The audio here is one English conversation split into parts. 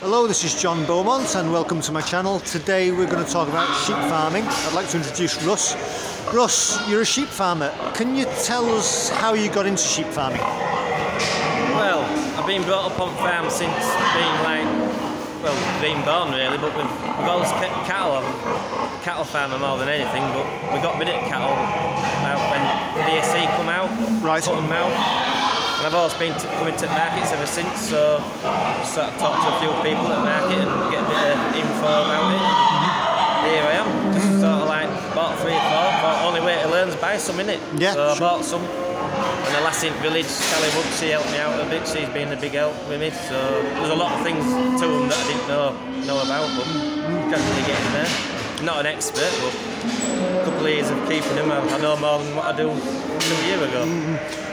Hello, this is John Beaumont and welcome to my channel. Today we're going to talk about sheep farming. I'd like to introduce Russ. Russ, you're a sheep farmer. Can you tell us how you got into sheep farming? Well, I've been brought up on farm since being born really, but we've always kept cattle. I'm a cattle farmer more than anything, but we got rid of cattle when the DSC come out, Right. put them out. And I've always been coming to markets ever since, so I sort of talked to a few people at market and get a bit of info about it. Here I am, just sort of like bought 3 or 4, but only way to learn is buy some, innit? Yeah, so I sure. bought some. And the lass in village, Sally Wood, she helped me out a bit, she's been a big help with me, so there's a lot of things to them that I didn't know about, but gradually getting there. Not an expert, but a couple of years of keeping them, I know more than what I do a year ago.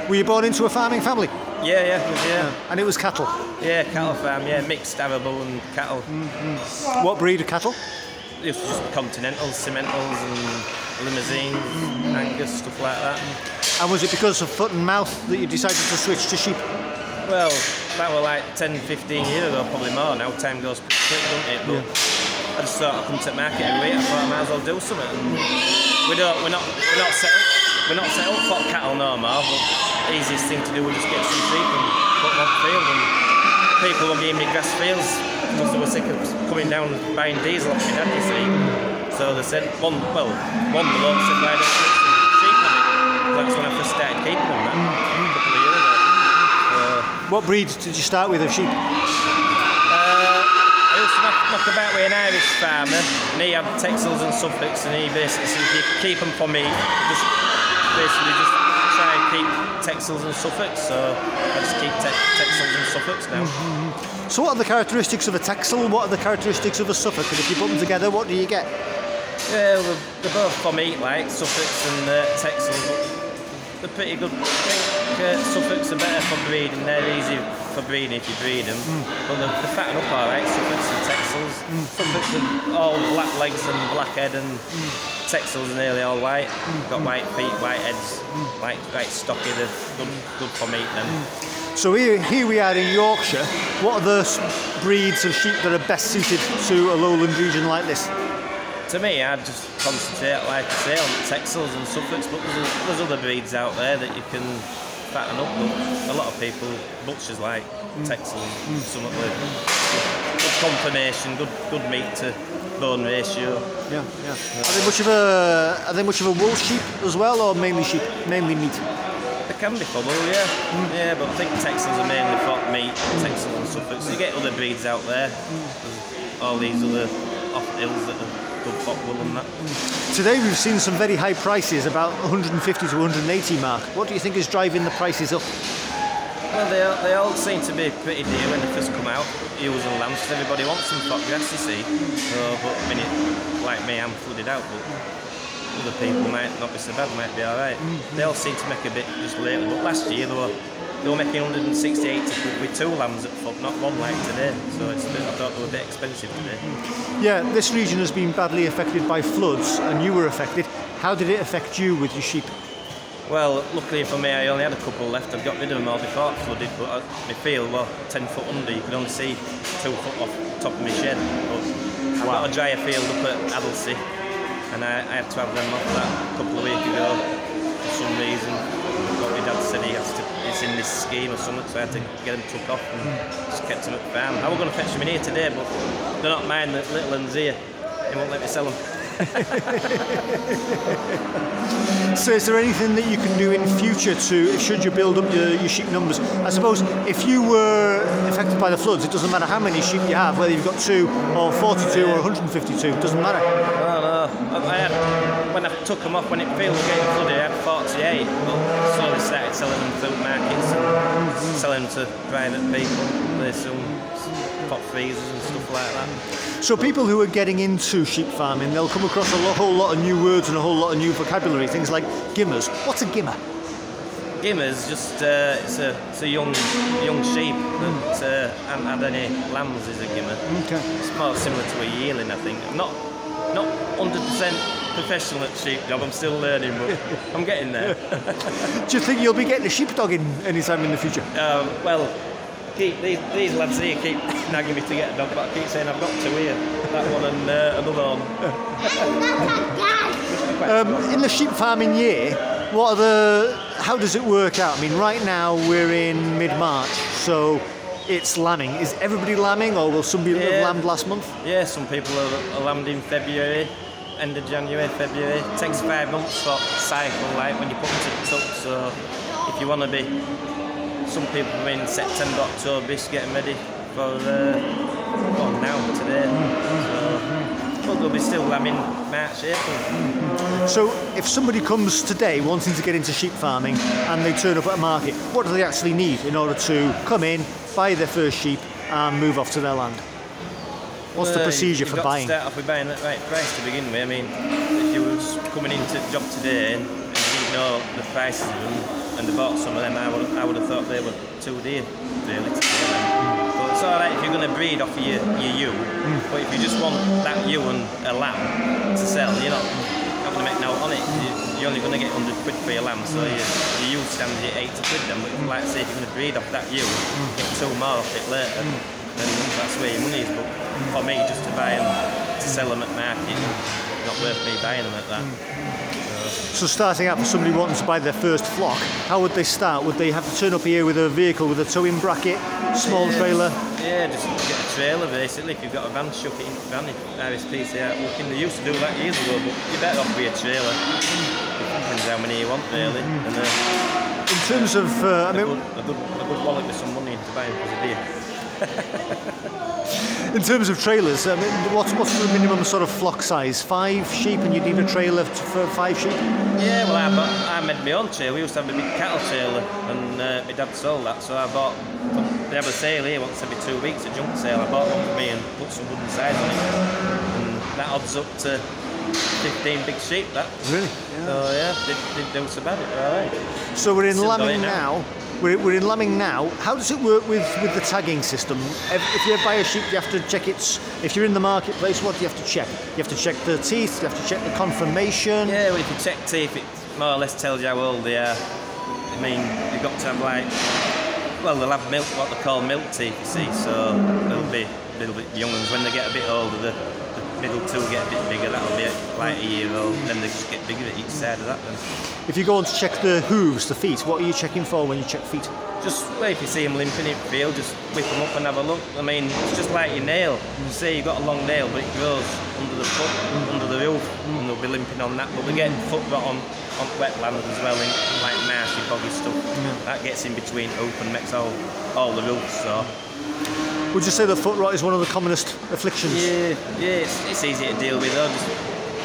Were you born into a farming family? Yeah. And it was cattle? Yeah, cattle farm, yeah, mixed arable and cattle. What breed of cattle? It was just continentals, cementals and limousines, Angus, stuff like that. And was it because of foot and mouth that you decided to switch to sheep? Well, that was like 10, 15 years ago, probably more now. Time goes quick, doesn't it? But I just thought I'd come to market every week. I thought I might as well do something. And we're not set up for cattle no more, but the easiest thing to do was just get some sheep and put them on the field. And people were giving me grass fields because they were sick of coming down and buying diesel off my dad, you see. So they said, one bloke said, why don't you put some sheep on it? That's when I first started keeping them, a couple of years ago. What breed did you start with of sheep? I used to knock about with an Irish farmer, and he had Texels and Suffolks, and he basically said, if you keep them for me, just try and keep Texels and Suffolks, so I just keep Texels and Suffolks now. So what are the characteristics of a Texel? What are the characteristics of a Suffolk? And if you put them together, what do you get? Yeah, well, they're both for meat, like Suffolks and Texels, but they're pretty good. I think Suffolks are better for breeding, they're easy for breeding if you breed them, but they fatten up alright, Suffolks and Texels. Suffolks are all black legs and black head, and Texels are nearly all white. Got white feet, white heads, right stocky, they're good for meat then. So here we are in Yorkshire. What are the breeds of sheep that are best suited to a lowland region like this? To me, I'd just concentrate, like I say, on Texels and Suffolks, but there's other breeds out there that you can fatten up, but a lot of people, butchers like Texels, some of the good conformation, good meat to bone ratio. Yeah. Are they much of a wool sheep as well, or mainly sheep, mainly meat? They can be for wool, yeah, but I think Texels are mainly for meat, Texels and Suffolks. You get other breeds out there, there's all these other off hills that are good for wool and that. Today we've seen some very high prices, about 150 to 180 mark. What do you think is driving the prices up? Well, they all seem to be pretty dear when they first come out, ewes and lambs, because everybody wants them for grass, you see. So, but I mean, like me, I'm flooded out, but other people might not be so bad, might be alright. They all seem to make a bit just lately, but last year they were making 168 with 2 lambs at foot, not one like today. So I thought they were a bit expensive today. Yeah, this region has been badly affected by floods, and you were affected. How did it affect you with your sheep? Well, luckily for me, I only had a couple left. I got rid of them all before it flooded, but my field was 10 foot under. You could only see 2 foot off the top of my shed. But I got a drier field up at Adelsey, and I had to have them off that a couple of weeks ago for some reason. But my dad said it's in this scheme or something, so I had to get them took off and just kept them at the farm. I was going to fetch them in here today, but they're not mine, the little ones here. They won't let me sell them. So is there anything that you can do in future should you build up your sheep numbers? I suppose if you were affected by the floods, it doesn't matter how many sheep you have, whether you've got 2 or 42 or 152, it doesn't matter. No. When I took them off, when it field was getting flooded, I had 48, but slowly started selling them through markets and selling them to private people. They sell pot freezers and stuff like that. So people who are getting into sheep farming, they'll come across a whole lot of new words and a whole lot of new vocabulary, things like gimmers. What's a gimmer? Gimmer's just it's a young sheep that hasn't had any lambs is a gimmer. Okay. It's more similar to a yearling, I think. I'm not 100% professional at sheep job. I'm still learning, but I'm getting there. Do you think you'll be getting a sheepdog in any time in the future? Well, these lads here keep nagging me to get a dog, but I keep saying I've got two here. That one and another one. In the sheep farming year, how does it work out? I mean, right now we're in mid-March, so it's lambing. Is everybody lambing, or will some people have lambed last month? Yeah, some people are lambed in February, end of January, February. It takes 5 months for cycle, like when you put them to the tuck. So if you want to be, some people are in September, October, getting ready for now today. But they'll be still lambing March, April. So if somebody comes today wanting to get into sheep farming and they turn up at a market, what do they actually need in order to come in, buy their first sheep and move off to their land? What's the procedure for buying? You've got to start off with buying at the right price to begin with. I mean, if you was coming into the job today and you didn't know the prices of them and they bought some of them, I would have thought they were too dear, really, to sell them. But it's alright if you're going to breed off your ewe, but if you just want that ewe and a lamb to sell, you're not going to make no on it. You're only going to get 100 quid for your lamb, so your ewe stands at 80 quid then. But like I say, if you're going to breed off that ewe, get 2 more off it later, then that's where your money is. But for me, just to buy them, to sell them at market, not worth me buying them at that. So starting out for somebody wanting to buy their first flock, how would they start? Would they have to turn up here with a vehicle with a towing bracket, small trailer? Yeah, just get a trailer basically. If you've got a van, chuck it in the van. RSPC out looking. They used to do that years ago, but you're better off with a trailer. It depends how many you want really. And, in terms of, I mean, a good wallet with some money to buy them because of deer. In terms of trailers, I mean, what's the minimum sort of flock size? 5 sheep, and you need a trailer for 5 sheep? Yeah, well, I made my own trailer. We used to have a big cattle trailer, and my dad sold that, so I bought. They have a sale here once every 2 weeks, a junk sale. I bought one for me and put some wooden sides on it, and that adds up to 15 big sheep. That really? Yeah. So yeah, didn't do so bad. All right. So we're in lambing now. We're in lambing now. How does it work with the tagging system? If you buy a sheep, you have to check its. If you're in the marketplace, what do you have to check? You have to check the teeth. You have to check the conformation. Yeah, well, if you check teeth, it more or less tells you how old they are. I mean, you've got to have like, well, they'll have milk, what they call milk teeth, you see. So they'll be a little bit young ones. When they get a bit older, the middle two get a bit bigger. That'll be like a year old. Then they just get bigger at each side of that. Then. If you go on to check the hooves, the feet, what are you checking for when you check feet? Just well, if you see them limping in the field, just whip them up and have a look. I mean, it's just like your nail. You say you've got a long nail, but it grows under the foot, under the hoof, and they'll be limping on that. But we get foot rot on wetlands as well, in like marshy, boggy stuff. That gets in between hoof and makes all the roofs. So. Would you say that foot rot is one of the commonest afflictions? Yeah, it's easy to deal with though. Just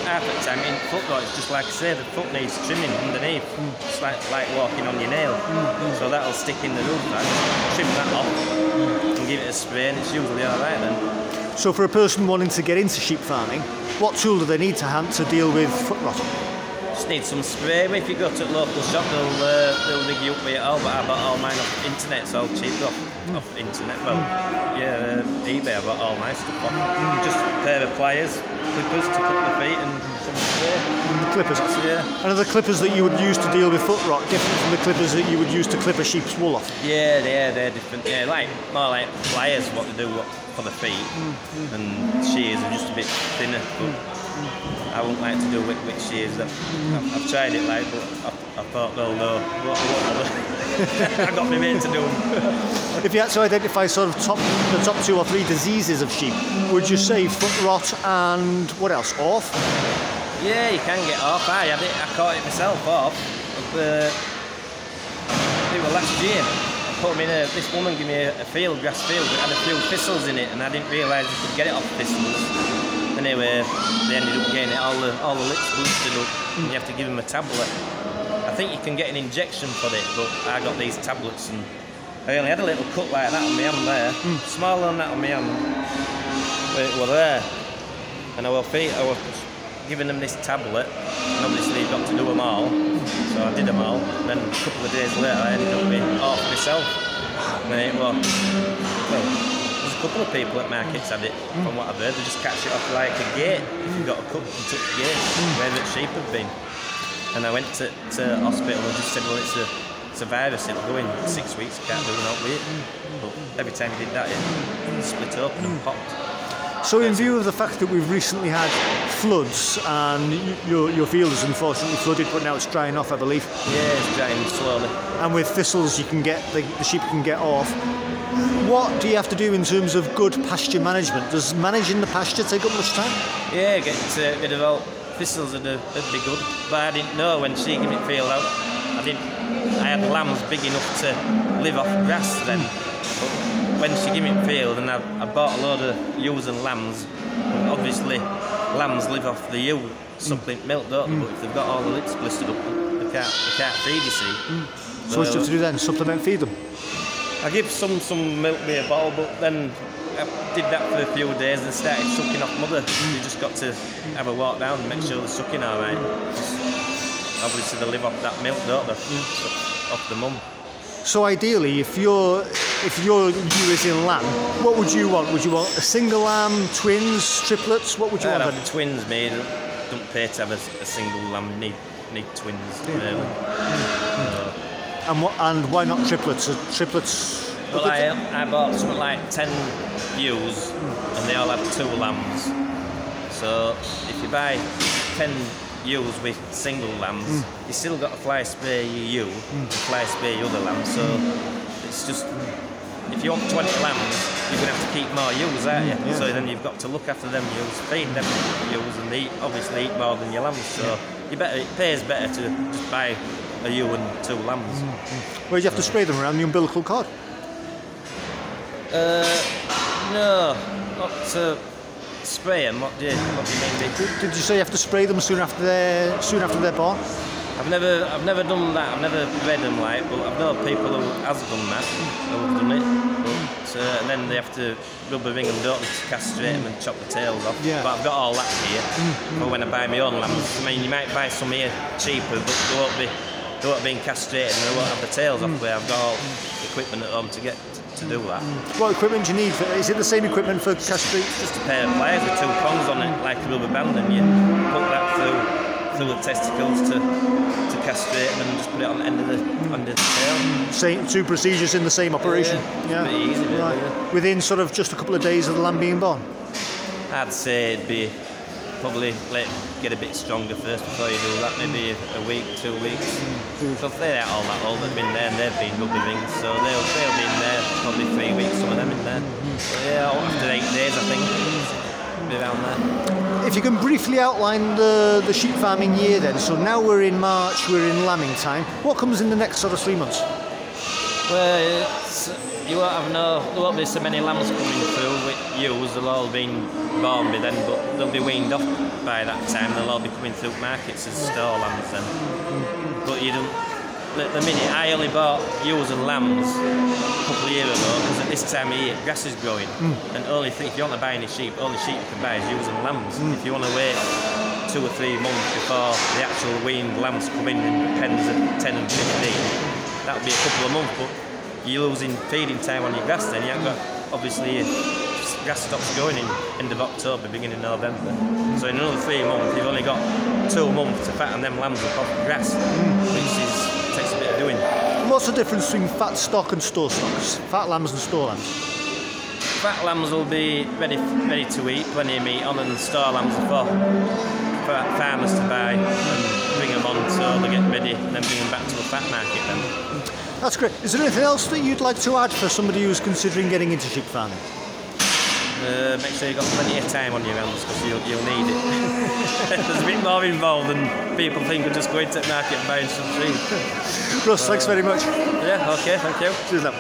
half the time in foot rot, it's just like I say, the foot needs trimming underneath. It's like walking on your nail. So that'll stick in the roof. Trim that off and give it a spray, and it's usually alright then. So for a person wanting to get into sheep farming, what tool do they need to hand to deal with foot rot? Just need some spray. If you go to a local shop, they'll rig you up with it all. But I bought all mine off the internet, it's all cheap off internet. Well, yeah, eBay. I bought all my stuff off. Just a pair of pliers, clippers to cut the feet, and some spray. The clippers. Yeah. And are the clippers that you would use to deal with foot rot different from the clippers that you would use to clip a sheep's wool off? Yeah, they're different. Yeah, more like pliers, what they do for the feet, and shears are just a bit thinner. But I wouldn't like to do with shears. I've tried it, like, but I thought, well, no, what I got my mate to do them. If you had to identify sort of the top 2 or 3 diseases of sheep, would you say foot rot and what else? Orth? Yeah, you can get off. I had it. I caught it myself off. It was last year. I put them in this woman gave me a grass field. It had a few thistles in it, and I didn't realise you could get it off thistles. Anyway, they ended up getting it, all the lips boosted up, and you have to give them a tablet. I think you can get an injection for it, but I got these tablets, and I only had a little cut like that on my hand there, smaller than that on my hand, but it was there. And I was giving them this tablet, and obviously you've got to do them all, so I did them all. And then a couple of days later, I ended up being off myself. And it was, well, a couple of people at markets had it, from what I've heard. They just catch it off like a gate. If you've got a cut and touch the gate, where the sheep have been. And I went to hospital and just said, well, it's it's a virus, it'll go in 6 weeks, you can't do no with it. But every time you did that, it split open and popped. So in view of the fact that we've recently had floods and your field is unfortunately flooded, but now it's drying off, I believe. Yeah, it's drying slowly. And with thistles, you can get the sheep can get off. What do you have to do in terms of good pasture management? Does managing the pasture take up much time? Yeah, get rid of all thistles would be good. But I didn't know when she gave me field out. I had lambs big enough to live off grass then. But when she gave me field, and I bought a load of ewes and lambs. Obviously, lambs live off the ewe supplement milk, don't they? But if they've got all the lips blistered up, they can't feed, you see. So what do you have to do then? Supplement feed them? I give some milk by a bottle, but then I did that for a few days and started sucking off mother. You just got to have a walk down and make sure they're sucking all right. Obviously they live off that milk, don't they? Off the mum. So ideally, if your ewe is in lamb, what would you want? Would you want a single lamb, twins, triplets? What would you want? I'd have twins made. Don't pay to have a single lamb. Need twins. Really. And why not triplets? Triplets. Well, I bought something like 10 ewes, and they all have 2 lambs. So if you buy 10 ewes with single lambs, you still got to fly spray your ewe and fly spray your other lambs. So it's just, if you want 20 lambs, you're going to have to keep more ewes, aren't you? Yeah. So then you've got to look after them ewes, feed them ewes, and they obviously eat more than your lambs. So it pays better to just buy a ewe and 2 lambs. Where do you have to spray them around the umbilical cord? No, not to spray them. What do you mean? Did you say you have to spray them soon after they're born? I've never done that. I've never read them like, but I've known people who has done that, who have done it. But, and then they have to rub a ring and don't to castrate them and chop the tails off. Yeah. But I've got all that here. But when I buy my own lambs, I mean, you might buy some here cheaper, but they won't be castrated and they won't have the tails off. Where I've got all the equipment at home to do that. What equipment do you need? Is it the same equipment for castrate? Just a pair of pliers with 2 prongs on it, like a rubber band, and you put that through the testicles to castrate them and just put it on the end of the tail. Same 2 procedures in the same operation. Yeah. Pretty easy, really. Right. Within sort of just a couple of days of the lamb being born. I'd say it'd be probably get a bit stronger first before you do that. Maybe a week, 2 weeks. So if they're all that old, they've been there and they've been rugby rings, so they'll be in there probably 3 weeks. Some of them in there. So yeah, after 8 days, I think. Be around there. If you can briefly outline the sheep farming year then, so now we're in March, we're in lambing time. What comes in the next sort of 3 months? Well, there won't be so many lambs coming through with ewes. They'll all been born by then, but they'll be weaned off by that time. They'll all be coming through markets as store lambs then. But you don't. At the minute, I only bought ewes and lambs a couple of years ago because at this time of year grass is growing, and if you want to buy any sheep, only sheep you can buy is ewes and lambs. If you want to wait 2 or 3 months before the actual weaned lambs come in pens at 10 and 15, that'll be a couple of months. But you're losing feeding time on your grass then. You haven't got, obviously, grass stops growing in end of October, beginning of November. So in another 3 months, you've only got 2 months to fatten them lambs up off grass, which takes a bit of doing. What's the difference between fat stock and store stocks? Fat lambs and store lambs? Fat lambs will be ready to eat, plenty of meat on, and store lambs are for farmers to buy and bring them on so they get ready and then bring them back to the fat market then. That's great. Is there anything else that you'd like to add for somebody who's considering getting into sheep farming? Make sure you've got plenty of time on your hands because you'll need it. There's a bit more involved than people think of just going to the market and buying some feed. Russ, thanks very much. Yeah, okay, thank you. Cheers now.